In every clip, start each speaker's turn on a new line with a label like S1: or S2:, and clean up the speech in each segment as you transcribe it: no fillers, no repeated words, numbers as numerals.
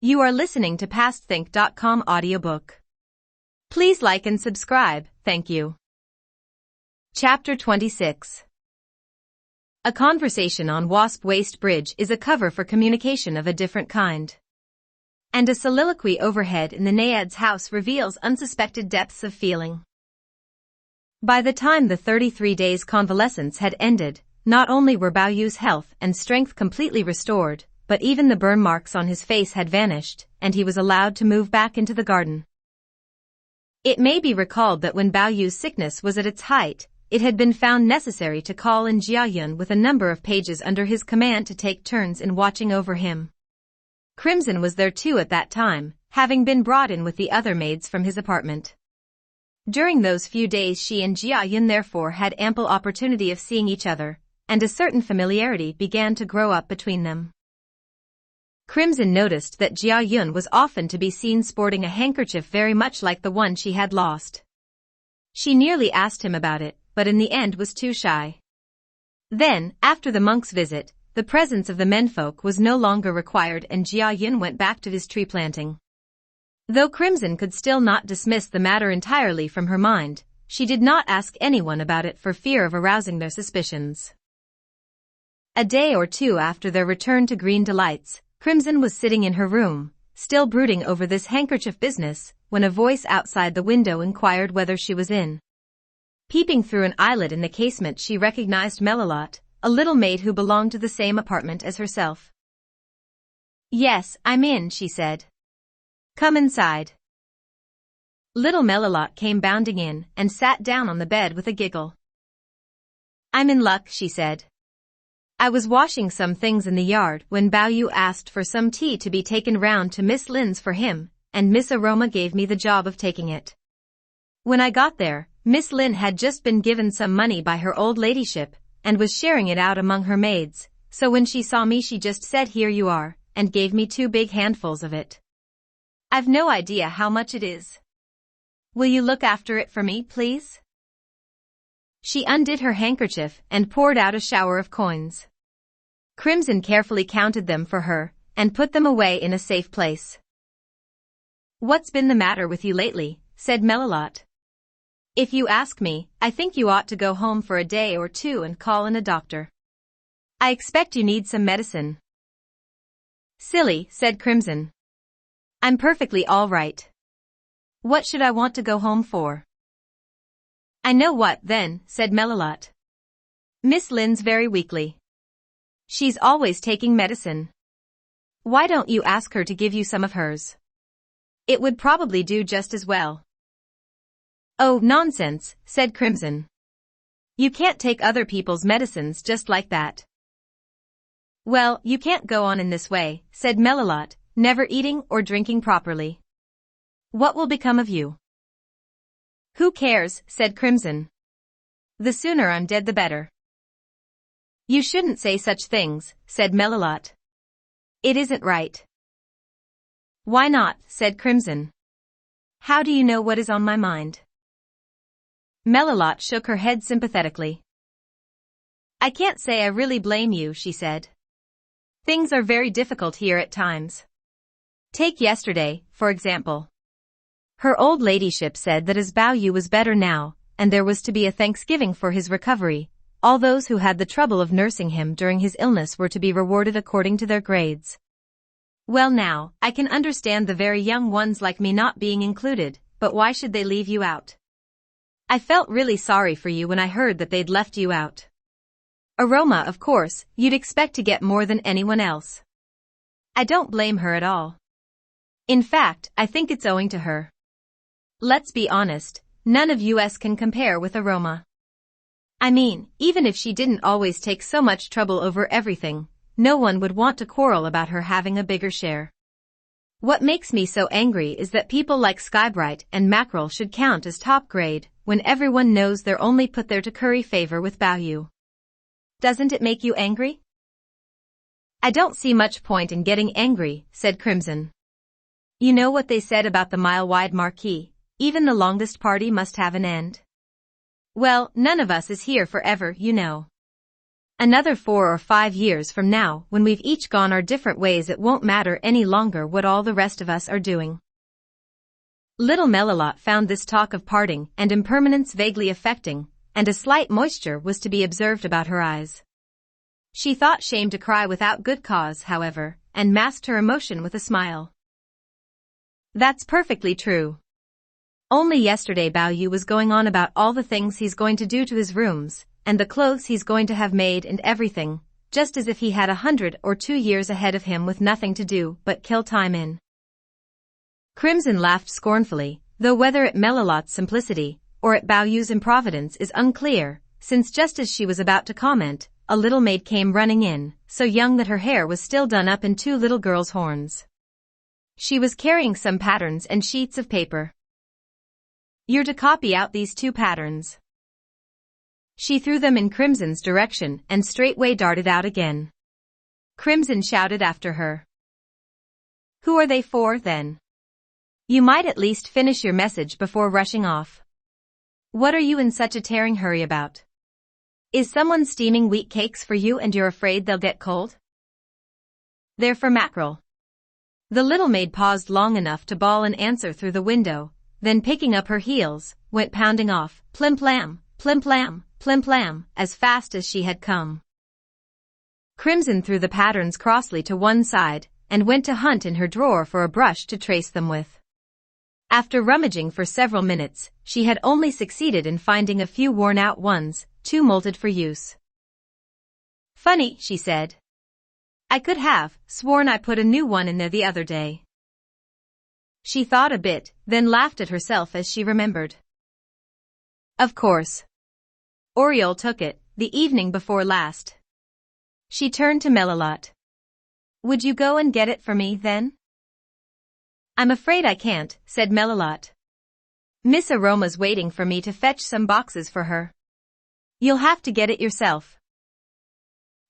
S1: You are listening to PastThink.com audiobook. Please like and subscribe, thank you. Chapter 26. A conversation on Wasp Waste Bridge is a cover for communication of a different kind. And a soliloquy overhead in the Naiad's house reveals unsuspected depths of feeling. By the time the 33 days' convalescence had ended, not only were Bao Yu's health and strength completely restored, but even the burn marks on his face had vanished, and he was allowed to move back into the garden. It may be recalled that when Bao Yu's sickness was at its height, it had been found necessary to call in Cao Xueqin with a number of pages under his command to take turns in watching over him. Crimson was there too at that time, having been brought in with the other maids from his apartment. During those few days she and Cao Xueqin therefore had ample opportunity of seeing each other, and a certain familiarity began to grow up between them. Crimson noticed that Cao Xueqin was often to be seen sporting a handkerchief very much like the one she had lost. She nearly asked him about it, but in the end was too shy. Then, after the monk's visit, the presence of the menfolk was no longer required and Cao Xueqin went back to his tree planting. Though Crimson could still not dismiss the matter entirely from her mind, she did not ask anyone about it for fear of arousing their suspicions. A day or two after their return to Green Delights, Crimson was sitting in her room, still brooding over this handkerchief business, when a voice outside the window inquired whether she was in. Peeping through an eyelid in the casement she recognized Melilot, a little maid who belonged to the same apartment as herself. "Yes, I'm in," she said. "Come inside." Little Melilot came bounding in and sat down on the bed with a giggle. "I'm in luck," she said. "I was washing some things in the yard when Bao Yu asked for some tea to be taken round to Miss Lin's for him, and Miss Aroma gave me the job of taking it. When I got there, Miss Lin had just been given some money by her old ladyship, and was sharing it out among her maids, so when she saw me she just said 'Here you are,' and gave me 2 big handfuls of it. I've no idea how much it is. Will you look after it for me, please?" She undid her handkerchief and poured out a shower of coins. Crimson carefully counted them for her, and put them away in a safe place. "What's been the matter with you lately?" said Melilot. "If you ask me, I think you ought to go home for a day or two and call in a doctor. I expect you need some medicine." "Silly," said Crimson. "I'm perfectly all right. What should I want to go home for?" "I know what, then," said Melilot. "Miss Lin's very weakly. She's always taking medicine. Why don't you ask her to give you some of hers? It would probably do just as well." "Oh, nonsense," said Crimson. "You can't take other people's medicines just like that." "Well, you can't go on in this way," said Melilot, "never eating or drinking properly. What will become of you?" "Who cares," said Crimson. "The sooner I'm dead the better." "You shouldn't say such things," said Melilot. "It isn't right." "Why not?" said Crimson. "How do you know what is on my mind?" Melilot shook her head sympathetically. "I can't say I really blame you," she said. "Things are very difficult here at times. Take yesterday, for example. Her old ladyship said that as Bao Yu was better now, and there was to be a thanksgiving for his recovery, all those who had the trouble of nursing him during his illness were to be rewarded according to their grades. Well now, I can understand the very young ones like me not being included, but why should they leave you out? I felt really sorry for you when I heard that they'd left you out. Aroma, of course, you'd expect to get more than anyone else. I don't blame her at all. In fact, I think it's owing to her. Let's be honest, none of us can compare with Aroma. I mean, even if she didn't always take so much trouble over everything, no one would want to quarrel about her having a bigger share. What makes me so angry is that people like Skybright and Mackerel should count as top grade, when everyone knows they're only put there to curry favor with Bao Yu. Doesn't it make you angry?" "I don't see much point in getting angry," said Crimson. "You know what they said about the mile-wide marquee, even the longest party must have an end. Well, none of us is here forever, you know. Another 4 or 5 years from now, when we've each gone our different ways, it won't matter any longer what all the rest of us are doing. Little Melilot found this talk of parting and impermanence vaguely affecting, and a slight moisture was to be observed about her eyes. She thought shame to cry without good cause, however, and masked her emotion with a smile. That's perfectly true. Only yesterday Bao Yu was going on about all the things he's going to do to his rooms, and the clothes he's going to have made and everything, just as if he had 100 or 2 years ahead of him with nothing to do but kill time in. Crimson laughed scornfully, though whether at Melilot's simplicity or at Bao Yu's improvidence is unclear, since just as she was about to comment, a little maid came running in, so young that her hair was still done up in 2 little girls' horns. She was carrying some patterns and sheets of paper. You're to copy out these 2 patterns. She threw them in Crimson's direction and straightway darted out again. Crimson shouted after her. Who are they for, then? You might at least finish your message before rushing off. What are you in such a tearing hurry about? Is someone steaming wheat cakes for you and you're afraid they'll get cold? They're for mackerel. The little maid paused long enough to bawl an answer through the window, then picking up her heels, went pounding off, plim-plam, plim-plam, plim-plam, as fast as she had come. Crimson threw the patterns crossly to one side, and went to hunt in her drawer for a brush to trace them with. After rummaging for several minutes, she had only succeeded in finding a few worn-out ones, too molted for use. Funny, she said. I could have sworn I put a new one in there the other day. She thought a bit, then laughed at herself as she remembered. Of course. Oriole took it, the evening before last. She turned to Melilot. Would you go and get it for me, then? I'm afraid I can't, said Melilot. Miss Aroma's waiting for me to fetch some boxes for her. You'll have to get it yourself.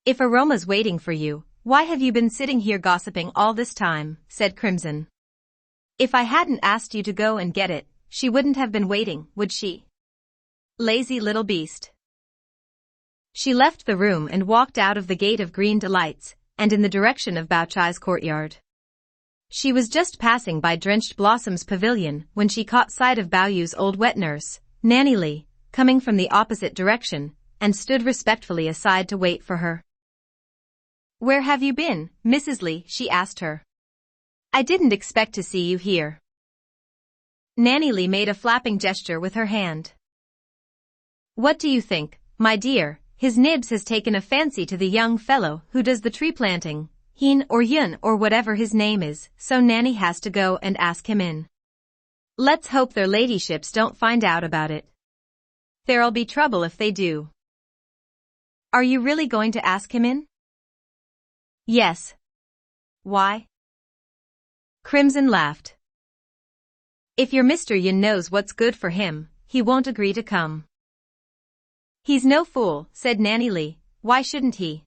S1: If Aroma's waiting for you, why have you been sitting here gossiping all this time, said Crimson. If I hadn't asked you to go and get it, she wouldn't have been waiting, would she? Lazy little beast. She left the room and walked out of the gate of Green Delights, and in the direction of Bao Chai's courtyard. She was just passing by Drenched Blossom's pavilion when she caught sight of Bao Yu's old wet nurse, Nanny Li, coming from the opposite direction, and stood respectfully aside to wait for her. Where have you been, Mrs. Li? She asked her. I didn't expect to see you here. Nanny Li made a flapping gesture with her hand. What do you think, my dear? His Nibs has taken a fancy to the young fellow who does the tree planting, Heen or Yun or whatever his name is, so Nanny has to go and ask him in. Let's hope their ladyships don't find out about it. There'll be trouble if they do. Are you really going to ask him in? Yes. Why? Crimson laughed. If your Mr. Yun knows what's good for him, he won't agree to come. He's no fool, said Nanny Li. Why shouldn't he?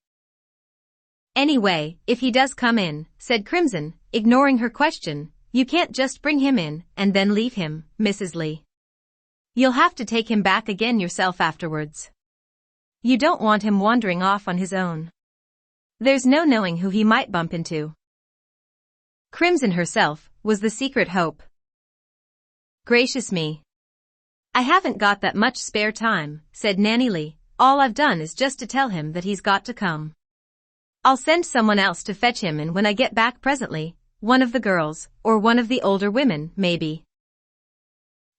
S1: Anyway, if he does come in, said Crimson, ignoring her question, you can't just bring him in and then leave him, Mrs. Li. You'll have to take him back again yourself afterwards. You don't want him wandering off on his own. There's no knowing who he might bump into. Crimson herself was the secret hope. Gracious me. I haven't got that much spare time, said Nanny Li. All I've done is just to tell him that he's got to come. I'll send someone else to fetch him, and when I get back presently, one of the girls, or one of the older women, maybe.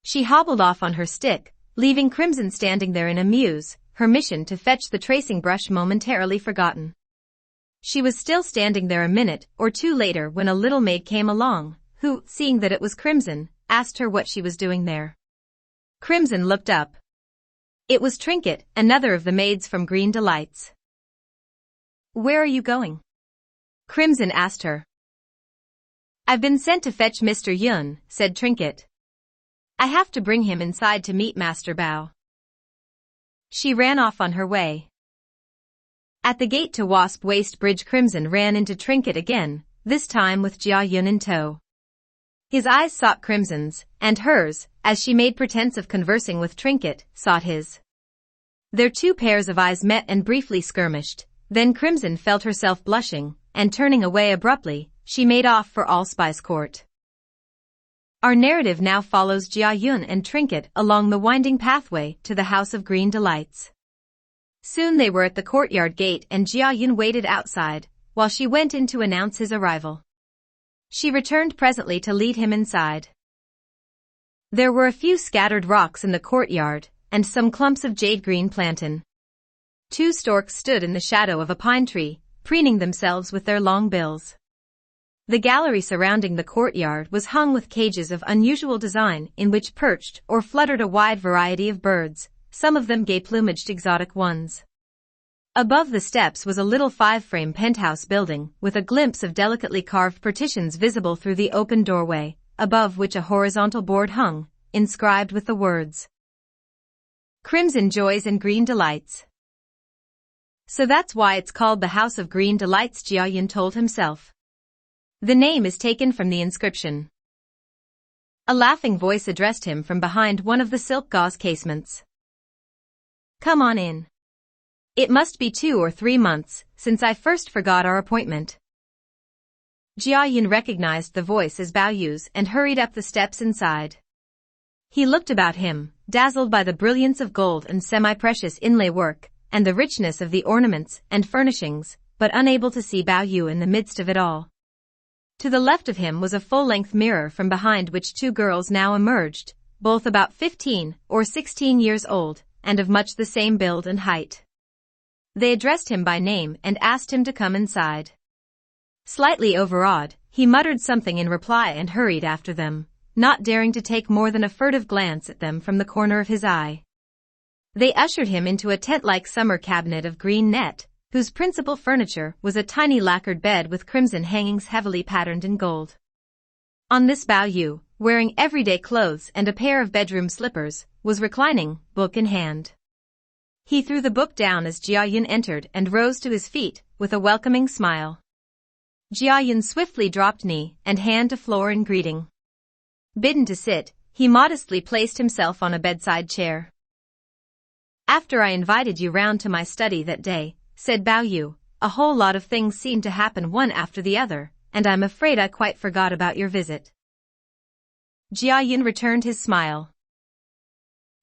S1: She hobbled off on her stick, leaving Crimson standing there in a muse, her mission to fetch the tracing brush momentarily forgotten. She was still standing there a minute or two later when a little maid came along, who, seeing that it was Crimson, asked her what she was doing there. Crimson looked up. It was Trinket, another of the maids from Green Delights. Where are you going? Crimson asked her. I've been sent to fetch Mr. Yun, said Trinket. I have to bring him inside to meet Master Bao. She ran off on her way. At the gate to Wasp Waste Bridge, Crimson ran into Trinket again, this time with Jia Yun in tow. His eyes sought Crimson's, and hers, as she made pretense of conversing with Trinket, sought his. Their two pairs of eyes met and briefly skirmished, then Crimson felt herself blushing, and turning away abruptly, she made off for Allspice Court. Our narrative now follows Jia Yun and Trinket along the winding pathway to the House of Green Delights. Soon they were at the courtyard gate and Jia Yun waited outside, while she went in to announce his arrival. She returned presently to lead him inside. There were a few scattered rocks in the courtyard, and some clumps of jade-green plantain. Two storks stood in the shadow of a pine tree, preening themselves with their long bills. The gallery surrounding the courtyard was hung with cages of unusual design in which perched or fluttered a wide variety of birds, some of them gay-plumaged exotic ones. Above the steps was a little 5-frame penthouse building with a glimpse of delicately carved partitions visible through the open doorway, above which a horizontal board hung, inscribed with the words, "Crimson Joys and Green Delights." So that's why it's called the House of Green Delights, Jia Yun told himself. The name is taken from the inscription. A laughing voice addressed him from behind one of the silk gauze casements. "Come on in. It must be 2 or 3 months since I first forgot our appointment." Jia Yun recognized the voice as Bao Yu's and hurried up the steps inside. He looked about him, dazzled by the brilliance of gold and semi-precious inlay work, and the richness of the ornaments and furnishings, but unable to see Bao Yu in the midst of it all. To the left of him was a full-length mirror from behind which 2 girls now emerged, both about 15 or 16 years old, and of much the same build and height. They addressed him by name and asked him to come inside. Slightly overawed, he muttered something in reply and hurried after them, not daring to take more than a furtive glance at them from the corner of his eye. They ushered him into a tent-like summer cabinet of green net, whose principal furniture was a tiny lacquered bed with crimson hangings heavily patterned in gold. On this Bao Yu, wearing everyday clothes and a pair of bedroom slippers, was reclining, book in hand. He threw the book down as Jia Yun entered and rose to his feet, with a welcoming smile. Jia Yun swiftly dropped knee and hand to floor in greeting. Bidden to sit, he modestly placed himself on a bedside chair. "After I invited you round to my study that day," said Bao Yu, "a whole lot of things seemed to happen one after the other, and I'm afraid I quite forgot about your visit." Jia Yun returned his smile.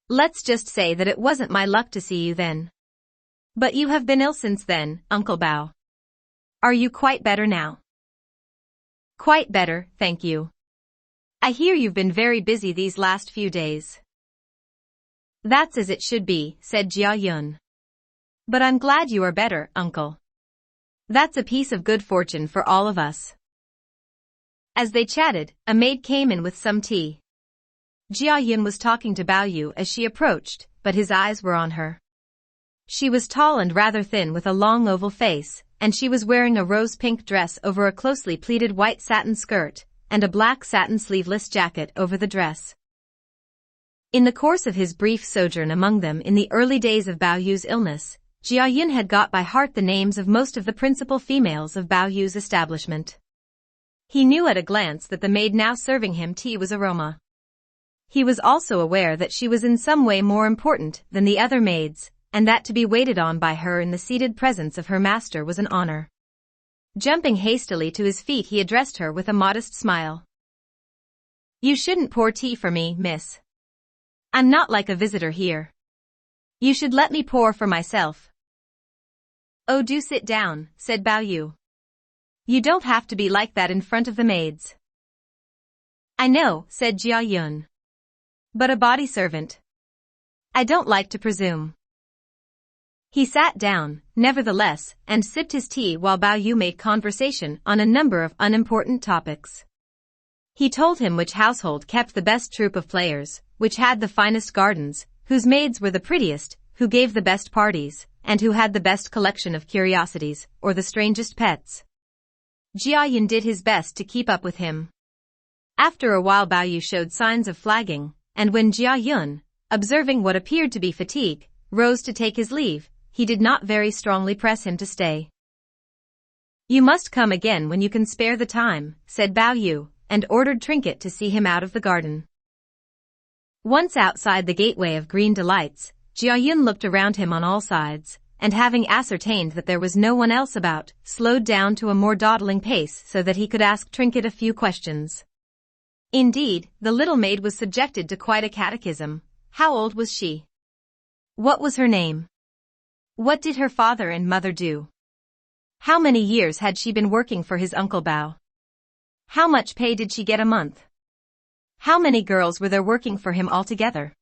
S1: "Let's just say that it wasn't my luck to see you then. But you have been ill since then, Uncle Bao. Are you quite better now?" "Quite better, thank you. I hear you've been very busy these last few days." "That's as it should be," said Jia Yun. "But I'm glad you are better, Uncle. That's a piece of good fortune for all of us." As they chatted, a maid came in with some tea. Jia Yun was talking to Bao Yu as she approached, but his eyes were on her. She was tall and rather thin with a long oval face, and she was wearing a rose-pink dress over a closely pleated white satin skirt, and a black satin sleeveless jacket over the dress. In the course of his brief sojourn among them in the early days of Bao Yu's illness, Jia Yun had got by heart the names of most of the principal females of Bao Yu's establishment. He knew at a glance that the maid now serving him tea was Aroma. He was also aware that she was in some way more important than the other maids, and that to be waited on by her in the seated presence of her master was an honor. Jumping hastily to his feet, he addressed her with a modest smile. "You shouldn't pour tea for me, miss. I'm not like a visitor here. You should let me pour for myself." "Oh, do sit down," said Bao Yu. "You don't have to be like that in front of the maids." "I know," said Jia Yun. "But a body servant. I don't like to presume." He sat down, nevertheless, and sipped his tea while Bao Yu made conversation on a number of unimportant topics. He told him which household kept the best troupe of players, which had the finest gardens, whose maids were the prettiest, who gave the best parties, and who had the best collection of curiosities, or the strangest pets. Jia Yun did his best to keep up with him. After a while Bao Yu showed signs of flagging, and when Jia Yun, observing what appeared to be fatigue, rose to take his leave, he did not very strongly press him to stay. "You must come again when you can spare the time," said Bao Yu, and ordered Trinket to see him out of the garden. Once outside the gateway of Green Delights, Jiayun looked around him on all sides, and having ascertained that there was no one else about, slowed down to a more dawdling pace so that he could ask Trinket a few questions. Indeed, the little maid was subjected to quite a catechism. How old was she? What was her name? What did her father and mother do? How many years had she been working for his Uncle Bao? How much pay did she get a month? How many girls were there working for him altogether?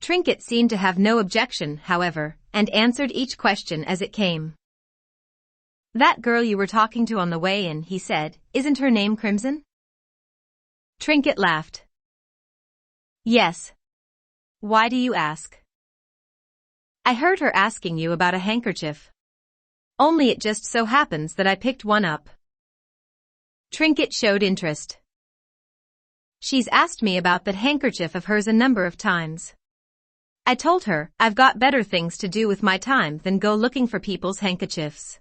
S1: Trinket seemed to have no objection, however, and answered each question as it came. That girl you were talking to on the way in, he said, isn't her name Crimson? Trinket laughed. Yes. Why do you ask? I heard her asking you about a handkerchief. Only it just so happens that I picked one up. Trinket showed interest. She's asked me about that handkerchief of hers a number of times. I told her, I've got better things to do with my time than go looking for people's handkerchiefs.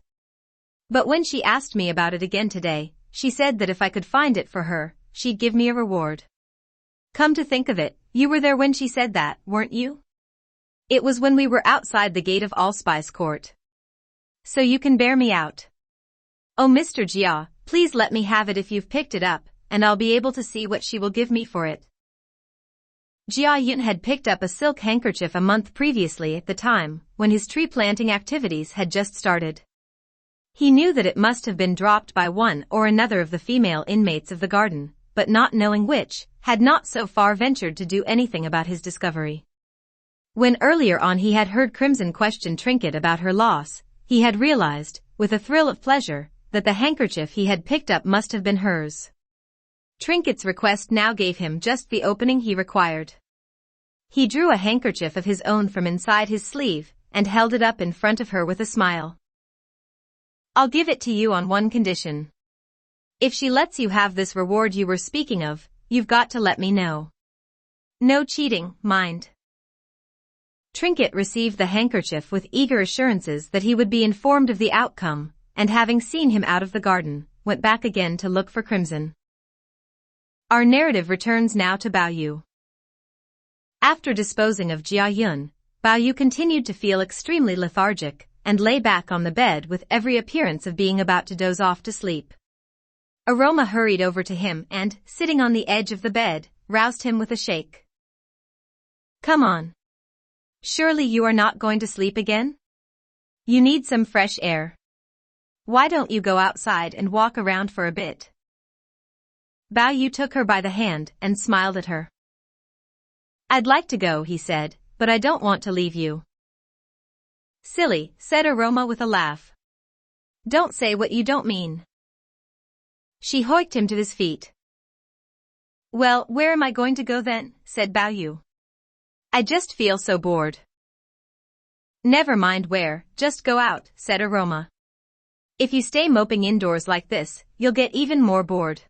S1: But when she asked me about it again today, she said that if I could find it for her, she'd give me a reward. Come to think of it, you were there when she said that, weren't you? It was when we were outside the gate of Allspice Court. So you can bear me out. Oh Mr. Jia, please let me have it if you've picked it up, and I'll be able to see what she will give me for it. Jia Yun had picked up a silk handkerchief a month previously at the time, when his tree planting activities had just started. He knew that it must have been dropped by one or another of the female inmates of the garden, but not knowing which, had not so far ventured to do anything about his discovery. When earlier on he had heard Crimson question Trinket about her loss, he had realized, with a thrill of pleasure, that the handkerchief he had picked up must have been hers. Trinket's request now gave him just the opening he required. He drew a handkerchief of his own from inside his sleeve, and held it up in front of her with a smile. I'll give it to you on one condition. If she lets you have this reward you were speaking of, you've got to let me know. No cheating, mind. Trinket received the handkerchief with eager assurances that he would be informed of the outcome, and having seen him out of the garden, went back again to look for Crimson. Our narrative returns now to Bao Yu. After disposing of Jia Yun, Bao Yu continued to feel extremely lethargic, and lay back on the bed with every appearance of being about to doze off to sleep. Aroma hurried over to him and, sitting on the edge of the bed, roused him with a shake. Come on. Surely you are not going to sleep again? You need some fresh air. Why don't you go outside and walk around for a bit? Bao Yu took her by the hand and smiled at her. I'd like to go, he said, but I don't want to leave you. Silly, said Aroma with a laugh. Don't say what you don't mean. She hoiked him to his feet. Well, where am I going to go then, said Bao Yu. I just feel so bored. Never mind where, just go out, said Aroma. If you stay moping indoors like this, you'll get even more bored.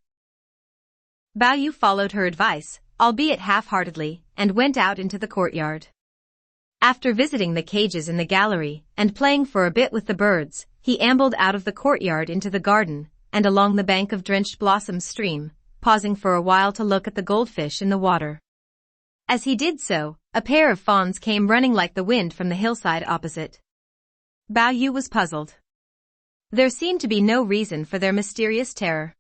S1: Bao Yu followed her advice, albeit half-heartedly, and went out into the courtyard. After visiting the cages in the gallery, and playing for a bit with the birds, he ambled out of the courtyard into the garden, and along the bank of drenched blossoms stream, pausing for a while to look at the goldfish in the water. As he did so, a pair of fawns came running like the wind from the hillside opposite. Bao Yu was puzzled. There seemed to be no reason for their mysterious terror.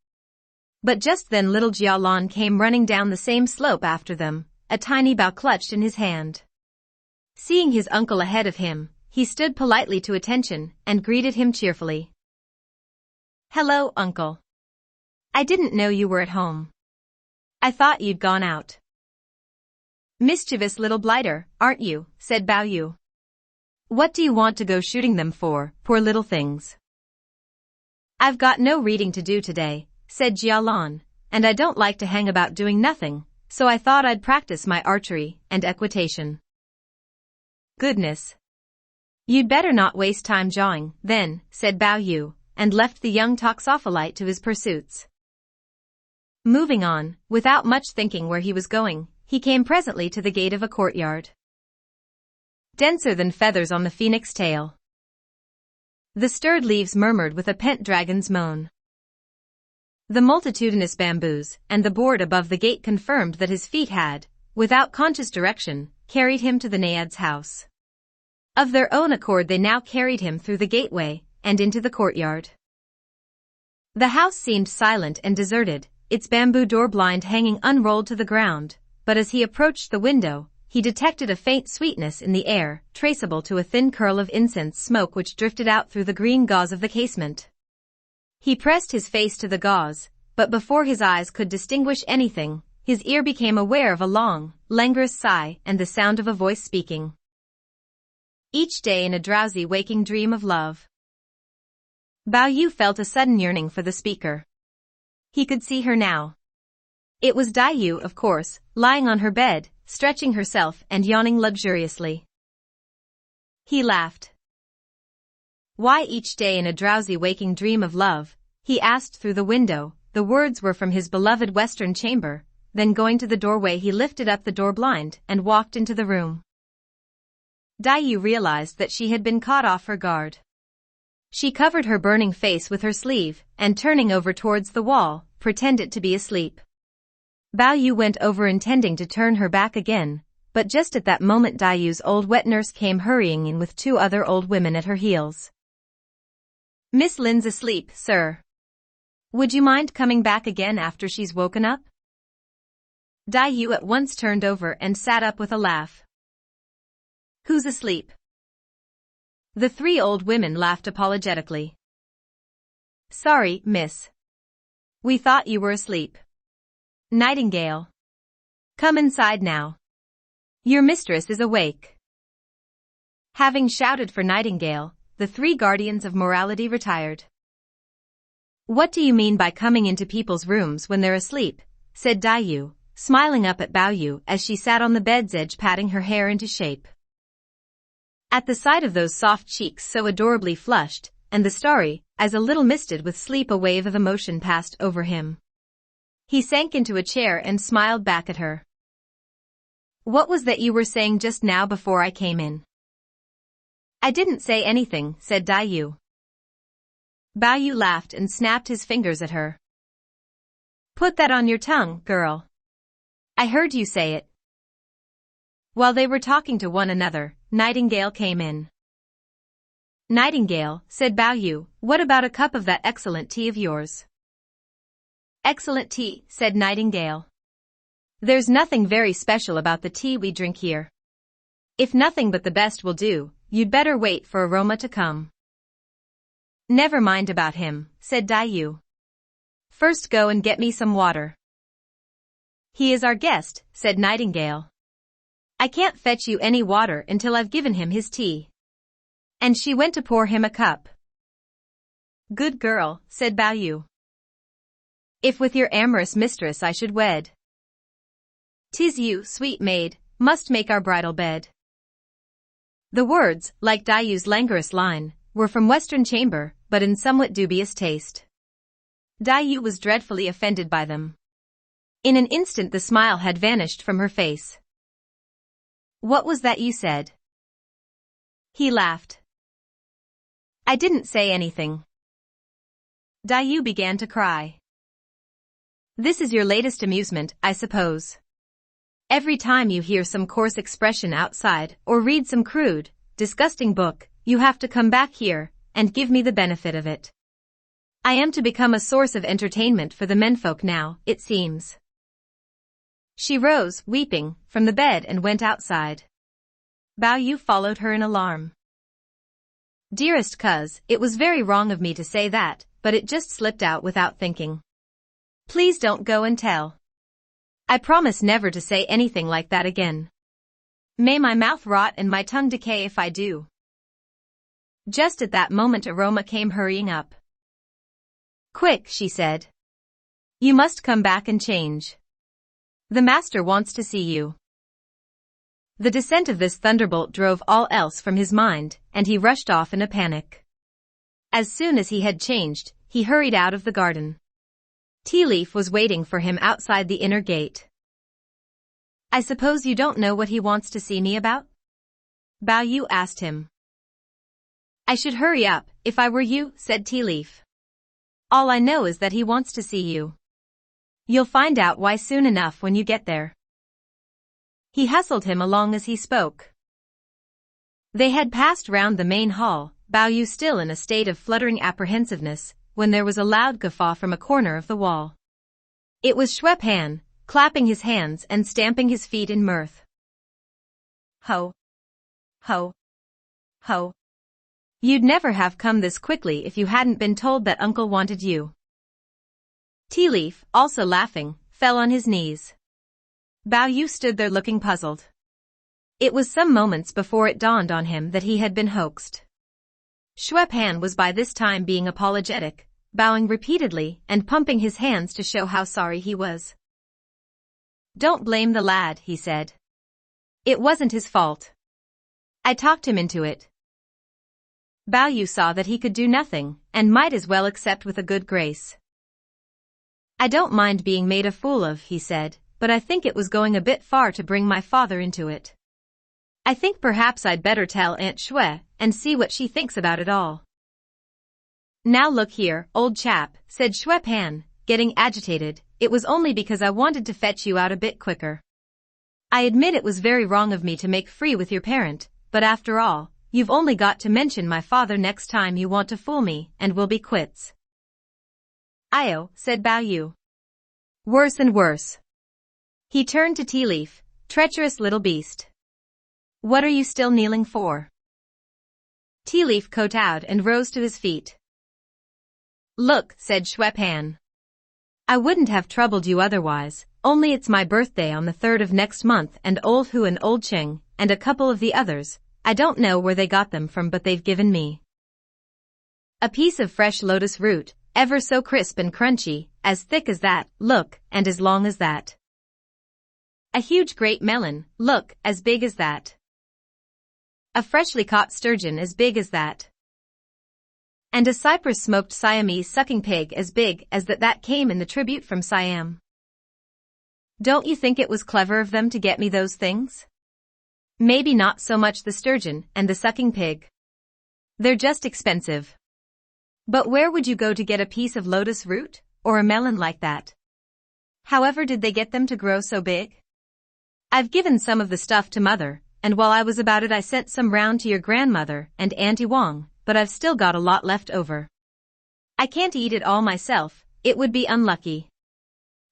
S1: But just then little Jialan came running down the same slope after them, a tiny bao clutched in his hand. Seeing his uncle ahead of him, he stood politely to attention and greeted him cheerfully. Hello, uncle. I didn't know you were at home. I thought you'd gone out. Mischievous little blighter, aren't you, said Bao Yu. What do you want to go shooting them for, poor little things? I've got no reading to do today, said Jialan, and I don't like to hang about doing nothing, so I thought I'd practice my archery and equitation. Goodness. You'd better not waste time jawing, then, said Bao Yu, and left the young toxopholite to his pursuits. Moving on, without much thinking where he was going, he came presently to the gate of a courtyard. Denser than feathers on the phoenix tail. The stirred leaves murmured with a pent dragon's moan. The multitudinous bamboos and the board above the gate confirmed that his feet had, without conscious direction, carried him to the Naiad's house. Of their own accord they now carried him through the gateway, and into the courtyard. The house seemed silent and deserted, its bamboo door blind hanging unrolled to the ground, but as he approached the window, he detected a faint sweetness in the air, traceable to a thin curl of incense smoke which drifted out through the green gauze of the casement. He pressed his face to the gauze, but before his eyes could distinguish anything, his ear became aware of a long, languorous sigh and the sound of a voice speaking. Each day in a drowsy waking dream of love. Bao Yu felt a sudden yearning for the speaker. He could see her now. It was Dai Yu, of course, lying on her bed, stretching herself and yawning luxuriously. He laughed. Why each day in a drowsy waking dream of love? He asked through the window. The words were from his beloved western chamber. Then going to the doorway he lifted up the door blind and walked into the room. Dai Yu realized that she had been caught off her guard. She covered her burning face with her sleeve and turning over towards the wall, pretended to be asleep. Bao Yu went over intending to turn her back again, but just at that moment Dai Yu's old wet nurse came hurrying in with 2 other old women at her heels. Miss Lin's asleep, sir. Would you mind coming back again after she's woken up? Dai Yu at once turned over and sat up with a laugh. Who's asleep? The 3 old women laughed apologetically. Sorry, miss. We thought you were asleep. Nightingale. Come inside now. Your mistress is awake. Having shouted for Nightingale, the 3 guardians of morality retired. What do you mean by coming into people's rooms when they're asleep? Said Dai Yu, smiling up at Bao Yu as she sat on the bed's edge patting her hair into shape. At the sight of those soft cheeks so adorably flushed, and the starry eyes a little misted with sleep, a wave of emotion passed over him. He sank into a chair and smiled back at her. What was that you were saying just now before I came in? I didn't say anything, said Dai Yu. Bao Yu laughed and snapped his fingers at her. Put that on your tongue, girl. I heard you say it. While they were talking to one another, Nightingale came in. Nightingale, said Bao Yu, what about a cup of that excellent tea of yours? Excellent tea, said Nightingale. There's nothing very special about the tea we drink here. If nothing but the best will do, you'd better wait for Aroma to come. Never mind about him, said Dai Yu. First go and get me some water. He is our guest, said Nightingale. I can't fetch you any water until I've given him his tea. And she went to pour him a cup. Good girl, said Bao Yu. If with your amorous mistress I should wed. 'Tis you, sweet maid, must make our bridal bed. The words, like Dai Yu's languorous line, were from Western Chamber, but in somewhat dubious taste. Dai Yu was dreadfully offended by them. In an instant the smile had vanished from her face. What was that you said? He laughed. I didn't say anything. Dai Yu began to cry. This is your latest amusement, I suppose. Every time you hear some coarse expression outside or read some crude, disgusting book, you have to come back here and give me the benefit of it. I am to become a source of entertainment for the menfolk now, it seems. She rose, weeping, from the bed and went outside. Bao Yu followed her in alarm. Dearest cuz, it was very wrong of me to say that, but it just slipped out without thinking. Please don't go and tell. I promise never to say anything like that again. May my mouth rot and my tongue decay if I do. Just at that moment Aroma came hurrying up. Quick, she said. You must come back and change. The master wants to see you. The descent of this thunderbolt drove all else from his mind, and he rushed off in a panic. As soon as he had changed, he hurried out of the garden. Tea Leaf was waiting for him outside the inner gate. I suppose you don't know what he wants to see me about? Bao Yu asked him. I should hurry up, if I were you, said Tea Leaf. All I know is that he wants to see you. You'll find out why soon enough when you get there. He hustled him along as he spoke. They had passed round the main hall, Bao Yu still in a state of fluttering apprehensiveness, when there was a loud guffaw from a corner of the wall. It was Xueqin, clapping his hands and stamping his feet in mirth. Ho! Ho! Ho! You'd never have come this quickly if you hadn't been told that Uncle wanted you. Tea Leaf, also laughing, fell on his knees. Bao Yu stood there looking puzzled. It was some moments before it dawned on him that he had been hoaxed. Xueqin was by this time being apologetic, bowing repeatedly and pumping his hands to show how sorry he was. Don't blame the lad, he said. It wasn't his fault. I talked him into it. Bao Yu saw that he could do nothing, and might as well accept with a good grace. I don't mind being made a fool of, he said, but I think it was going a bit far to bring my father into it. I think perhaps I'd better tell Aunt Xue and see what she thinks about it all. Now look here, old chap, said Xueqin, getting agitated, it was only because I wanted to fetch you out a bit quicker. I admit it was very wrong of me to make free with your parent, but after all, you've only got to mention my father next time you want to fool me, and we'll be quits. Ayo, said Bao Yu. Worse and worse. He turned to Tea Leaf, treacherous little beast. What are you still kneeling for? Tea Leaf kowtowed and rose to his feet. Look, said Xueqin. I wouldn't have troubled you otherwise, only it's my birthday on the 3rd of next month and Old Hu and Old Cheng, and a couple of the others, I don't know where they got them from but they've given me a piece of fresh lotus root, ever so crisp and crunchy, as thick as that, look, and as long as that. A huge great melon, look, as big as that. A freshly caught sturgeon as big as that. And a Cyprus smoked Siamese sucking pig as big as that came in the tribute from Siam. Don't you think it was clever of them to get me those things? Maybe not so much the sturgeon and the sucking pig. They're just expensive. But where would you go to get a piece of lotus root, or a melon like that? However did they get them to grow so big? I've given some of the stuff to Mother, and while I was about it I sent some round to your grandmother and Auntie Wang, but I've still got a lot left over. I can't eat it all myself, it would be unlucky.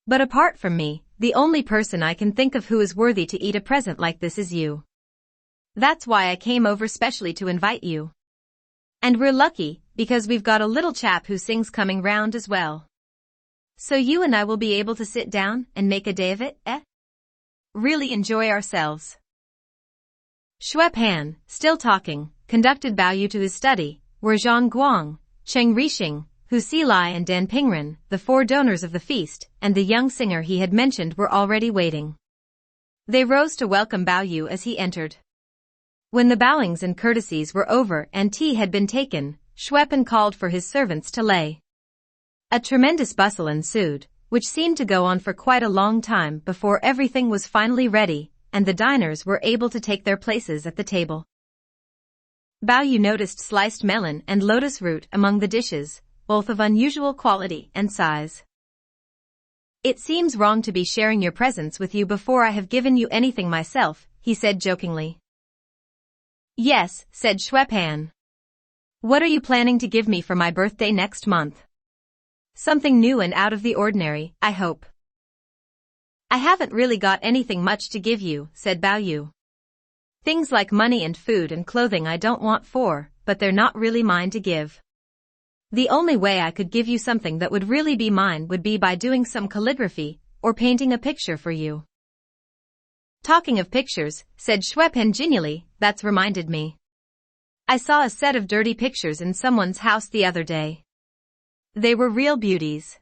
S1: But apart from me, the only person I can think of who is worthy to eat a present like this is you. That's why I came over specially to invite you. And we're lucky, because we've got a little chap who sings coming round as well. So you and I will be able to sit down and make a day of it, eh? Really enjoy ourselves. Xueqin, still talking, conducted Bao Yu to his study, where Zhang Guang, Cheng Rixing, Hu Xilai and Dan Pingren, the 4 donors of the feast, and the young singer he had mentioned were already waiting. They rose to welcome Bao Yu as he entered. When the bowings and courtesies were over and tea had been taken, Xueqin called for his servants to lay. A tremendous bustle ensued, which seemed to go on for quite a long time before everything was finally ready, and the diners were able to take their places at the table. Bao Yu noticed sliced melon and lotus root among the dishes, both of unusual quality and size. It seems wrong to be sharing your presents with you before I have given you anything myself, he said jokingly. Yes, said Xueqin. What are you planning to give me for my birthday next month? Something new and out of the ordinary, I hope. I haven't really got anything much to give you, said Bao Yu. Things like money and food and clothing I don't want for, but they're not really mine to give. The only way I could give you something that would really be mine would be by doing some calligraphy, or painting a picture for you. Talking of pictures, said Xueqin genially, that's reminded me. I saw a set of dirty pictures in someone's house the other day. They were real beauties.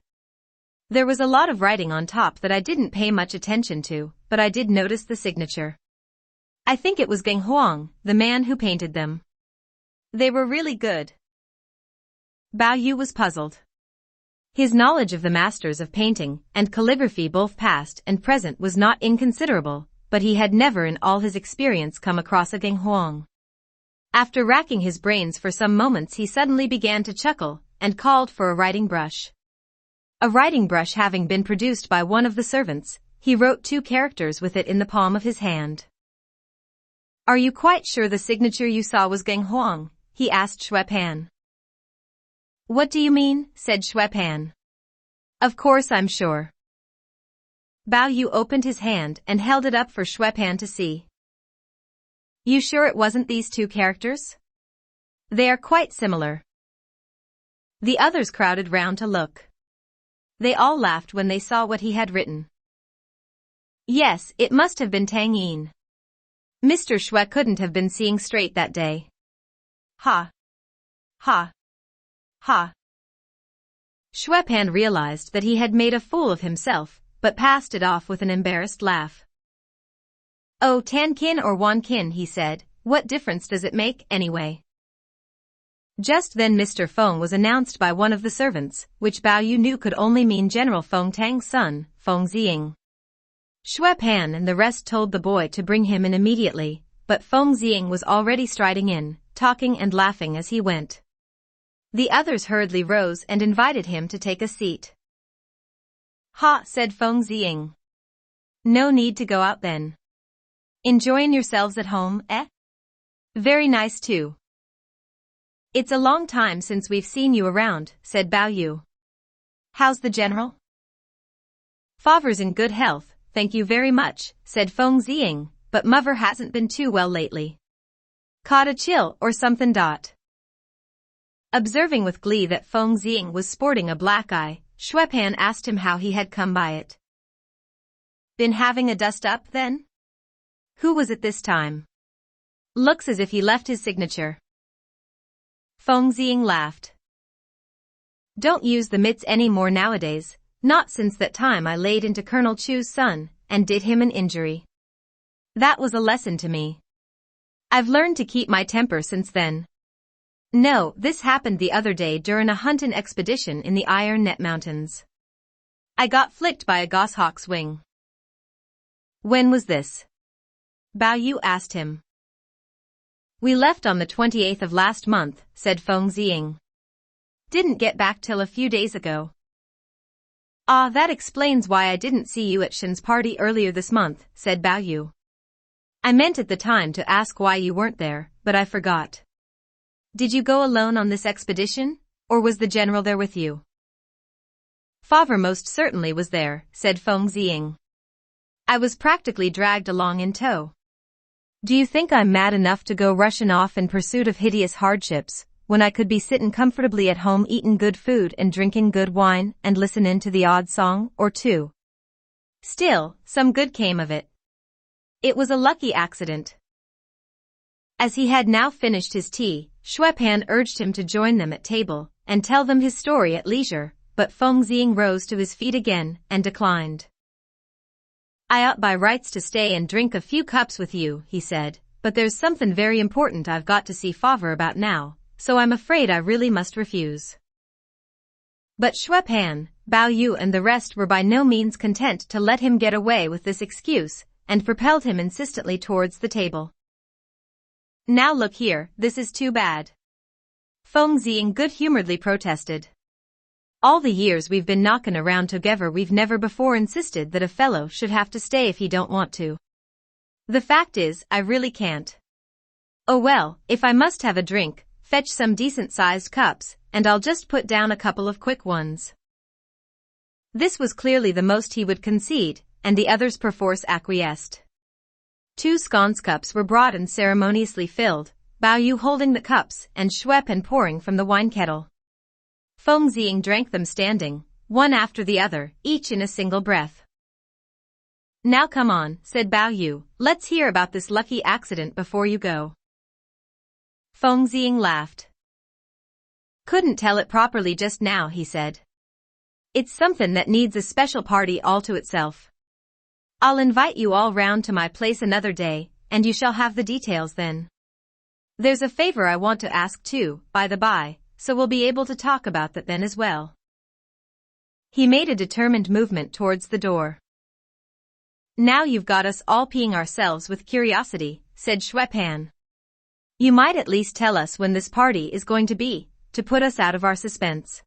S1: There was a lot of writing on top that I didn't pay much attention to, but I did notice the signature. I think it was Geng Huang, the man who painted them. They were really good. Bao Yu was puzzled. His knowledge of the masters of painting and calligraphy both past and present was not inconsiderable, but he had never in all his experience come across a Geng Huang. After racking his brains for some moments he suddenly began to chuckle, and called for a writing brush. A writing brush having been produced by one of the servants, he wrote 2 characters with it in the palm of his hand. Are you quite sure the signature you saw was Geng Huang? He asked Xueqin. What do you mean? Said Xueqin. Of course I'm sure. Bao Yu opened his hand and held it up for Xueqin to see. You sure it wasn't these two characters? They are quite similar. The others crowded round to look. They all laughed when they saw what he had written. Yes, it must have been Tang Yin. Mr. Xue couldn't have been seeing straight that day. Ha. Ha. Ha. Xueqin realized that he had made a fool of himself, but passed it off with an embarrassed laugh. Oh, Tan Kin or Wan Kin, he said, what difference does it make, anyway? Just then Mr. Feng was announced by one of the servants, which Bao Yu knew could only mean General Feng Tang's son, Feng Ziying. Xueqin and the rest told the boy to bring him in immediately, but Feng Ziying was already striding in, talking and laughing as he went. The others hurriedly rose and invited him to take a seat. Ha, said Feng Ziying. No need to go out then. Enjoying yourselves at home, eh? Very nice too. It's a long time since we've seen you around, said Bao Yu. How's the general? Father's in good health, thank you very much, said Feng Ziying, but mother hasn't been too well lately. Caught a chill or something. Observing with glee that Feng Ziying was sporting a black eye, Xueqin asked him how he had come by it. Been having a dust-up, then? Who was it this time? Looks as if he left his signature. Feng Ziying laughed. Don't use the mitts any more nowadays, not since that time I laid into Colonel Chu's son, and did him an injury. That was a lesson to me. I've learned to keep my temper since then. No, this happened the other day during a hunting expedition in the Iron Net Mountains. I got flicked by a goshawk's wing. When was this? Bao Yu asked him. We left on the 28th of last month, said Feng Ziying. Didn't get back till a few days ago. Ah, that explains why I didn't see you at Shen's party earlier this month, said Bao Yu. I meant at the time to ask why you weren't there, but I forgot. Did you go alone on this expedition, or was the general there with you? Father most certainly was there, said Feng Ziying. I was practically dragged along in tow. Do you think I'm mad enough to go rushing off in pursuit of hideous hardships, when I could be sitting comfortably at home eating good food and drinking good wine and listening to the odd song or two? Still, some good came of it. It was a lucky accident. As he had now finished his tea, Xueqin urged him to join them at table and tell them his story at leisure, but Feng Ziying rose to his feet again and declined. I ought by rights to stay and drink a few cups with you, he said, but there's something very important I've got to see father about now, so I'm afraid I really must refuse. But Xueqin, Bao Yu and the rest were by no means content to let him get away with this excuse, and propelled him insistently towards the table. Now look here, this is too bad. Feng Ziying good-humoredly protested. All the years we've been knocking around together we've never before insisted that a fellow should have to stay if he don't want to. The fact is, I really can't. Oh well, if I must have a drink, fetch some decent-sized cups, and I'll just put down a couple of quick ones. This was clearly the most he would concede, and the others perforce acquiesced. 2 sconce cups were brought and ceremoniously filled, Bao Yu holding the cups and Xueqin pouring from the wine kettle. Feng Ziying drank them standing, one after the other, each in a single breath. Now come on, said Bao Yu, let's hear about this lucky accident before you go. Feng Ziying laughed. Couldn't tell it properly just now, he said. It's something that needs a special party all to itself. I'll invite you all round to my place another day, and you shall have the details then. There's a favor I want to ask too, by the by, so we'll be able to talk about that then as well. He made a determined movement towards the door. Now you've got us all peeing ourselves with curiosity, said Xueqin. You might at least tell us when this party is going to be, to put us out of our suspense.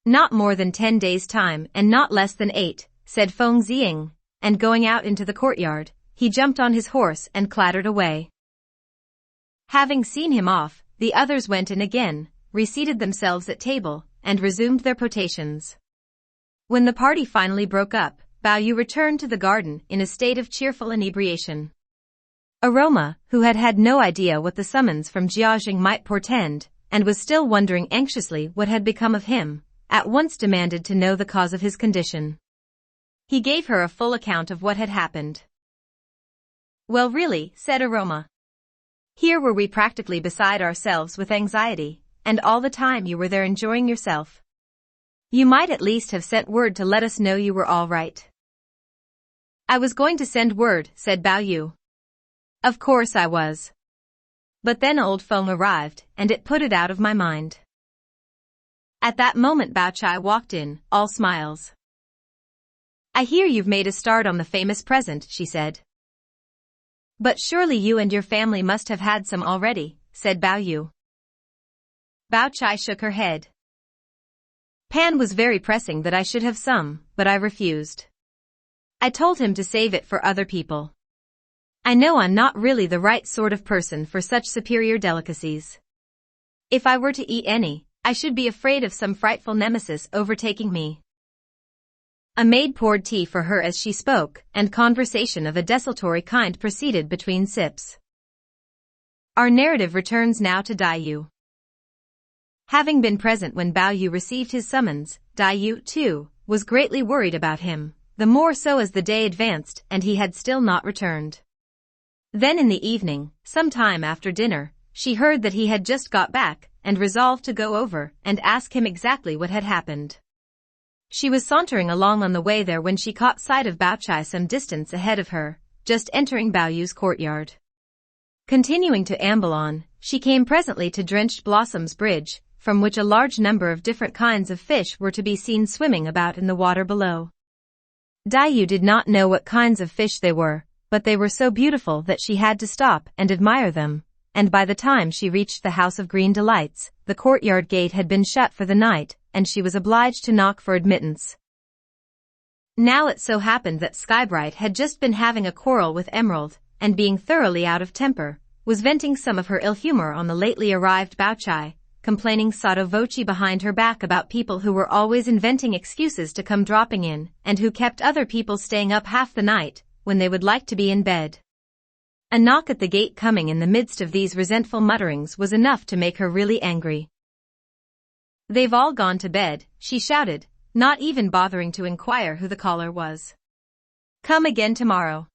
S1: Not more than 10 days' time and not less than 8, said Feng Ziying, and going out into the courtyard, he jumped on his horse and clattered away. Having seen him off, the others went in again, reseated themselves at table, and resumed their potations. When the party finally broke up, Bao Yu returned to the garden in a state of cheerful inebriation. Aroma, who had had no idea what the summons from Jiaxing might portend, and was still wondering anxiously what had become of him, at once demanded to know the cause of his condition. He gave her a full account of what had happened. "Well really," said Aroma. "Here were we practically beside ourselves with anxiety, and all the time you were there enjoying yourself. You might at least have sent word to let us know you were all right." "I was going to send word," said Bao Yu. "Of course I was. But then old Feng arrived, and it put it out of my mind." At that moment Bao Chai walked in, all smiles. "I hear you've made a start on the famous present," she said. "But surely you and your family must have had some already," said Bao Yu. Bao Chai shook her head. "Pan was very pressing that I should have some, but I refused. I told him to save it for other people. I know I'm not really the right sort of person for such superior delicacies. If I were to eat any, I should be afraid of some frightful nemesis overtaking me." A maid poured tea for her as she spoke, and conversation of a desultory kind proceeded between sips. Our narrative returns now to Dai Yu. Having been present when Bao Yu received his summons, Dai Yu, too, was greatly worried about him, the more so as the day advanced and he had still not returned. Then in the evening, some time after dinner, she heard that he had just got back, and resolved to go over and ask him exactly what had happened. She was sauntering along on the way there when she caught sight of Bao Chai some distance ahead of her, just entering Bao Yu's courtyard. Continuing to amble on, she came presently to Drenched Blossoms Bridge, from which a large number of different kinds of fish were to be seen swimming about in the water below. Dai Yu did not know what kinds of fish they were, but they were so beautiful that she had to stop and admire them, and by the time she reached the House of Green Delights, the courtyard gate had been shut for the night, and she was obliged to knock for admittance. Now it so happened that Skybright had just been having a quarrel with Emerald, and being thoroughly out of temper, was venting some of her ill humor on the lately arrived Bao Chai, complaining sotto voce behind her back about people who were always inventing excuses to come dropping in, and who kept other people staying up half the night, when they would like to be in bed. A knock at the gate coming in the midst of these resentful mutterings was enough to make her really angry. "They've all gone to bed," she shouted, not even bothering to inquire who the caller was. "Come again tomorrow."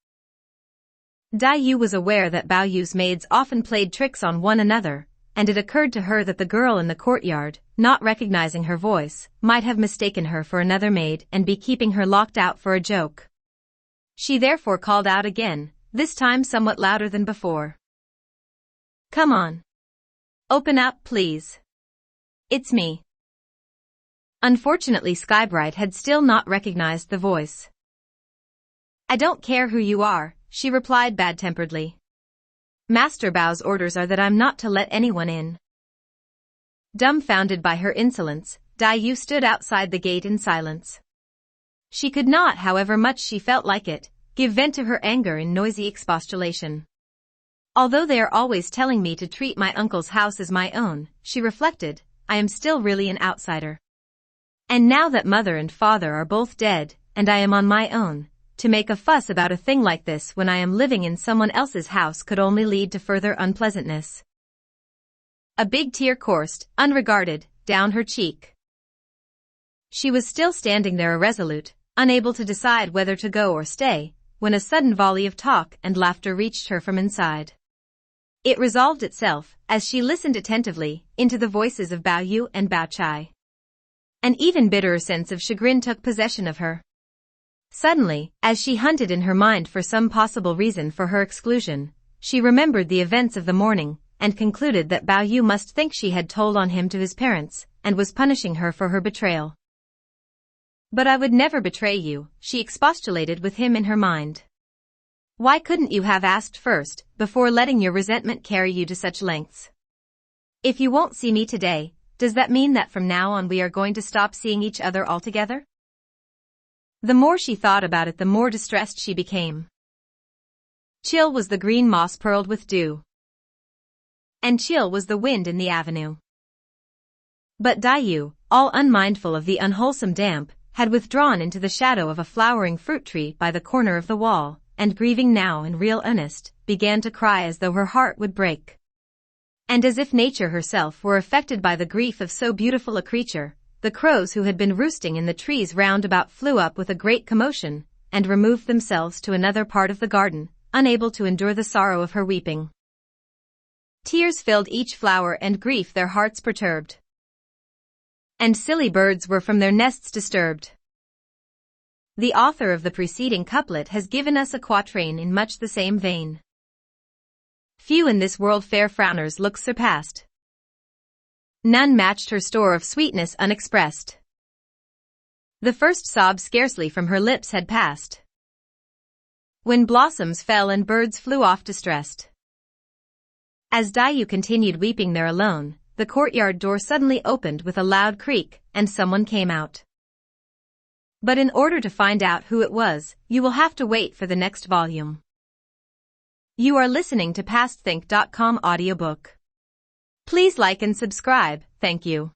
S1: Dai Yu was aware that Bao Yu's maids often played tricks on one another, and it occurred to her that the girl in the courtyard, not recognizing her voice, might have mistaken her for another maid and be keeping her locked out for a joke. She therefore called out again, this time somewhat louder than before. "Come on. Open up, please. It's me." Unfortunately, Skybright had still not recognized the voice. "I don't care who you are," she replied bad-temperedly. "Master Bao's orders are that I'm not to let anyone in." Dumbfounded by her insolence, Dai Yu stood outside the gate in silence. She could not, however much she felt like it, give vent to her anger in noisy expostulation. "Although they are always telling me to treat my uncle's house as my own," she reflected, "I am still really an outsider. And now that mother and father are both dead, and I am on my own, to make a fuss about a thing like this when I am living in someone else's house could only lead to further unpleasantness." A big tear coursed, unregarded, down her cheek. She was still standing there irresolute, unable to decide whether to go or stay, when a sudden volley of talk and laughter reached her from inside. It resolved itself, as she listened attentively, into the voices of Bao Yu and Bao Chai. An even bitterer sense of chagrin took possession of her. Suddenly, as she hunted in her mind for some possible reason for her exclusion, she remembered the events of the morning, and concluded that Bao Yu must think she had told on him to his parents, and was punishing her for her betrayal. "But I would never betray you," she expostulated with him in her mind. "Why couldn't you have asked first, before letting your resentment carry you to such lengths? If you won't see me today, does that mean that from now on we are going to stop seeing each other altogether?" The more she thought about it, the more distressed she became. Chill was the green moss pearled with dew, and chill was the wind in the avenue. But Dayu, all unmindful of the unwholesome damp, had withdrawn into the shadow of a flowering fruit tree by the corner of the wall, and grieving now in real earnest, began to cry as though her heart would break. And as if nature herself were affected by the grief of so beautiful a creature, the crows who had been roosting in the trees round about flew up with a great commotion, and removed themselves to another part of the garden, unable to endure the sorrow of her weeping. Tears filled each flower and grief their hearts perturbed. And silly birds were from their nests disturbed. The author of the preceding couplet has given us a quatrain in much the same vein. Few in this world fair frowners looks surpassed. None matched her store of sweetness unexpressed. The first sob scarcely from her lips had passed, when blossoms fell and birds flew off distressed. As Dayu continued weeping there alone, the courtyard door suddenly opened with a loud creak, and someone came out. But in order to find out who it was, you will have to wait for the next volume. You are listening to PastThink.com audiobook. Please like and subscribe, thank you.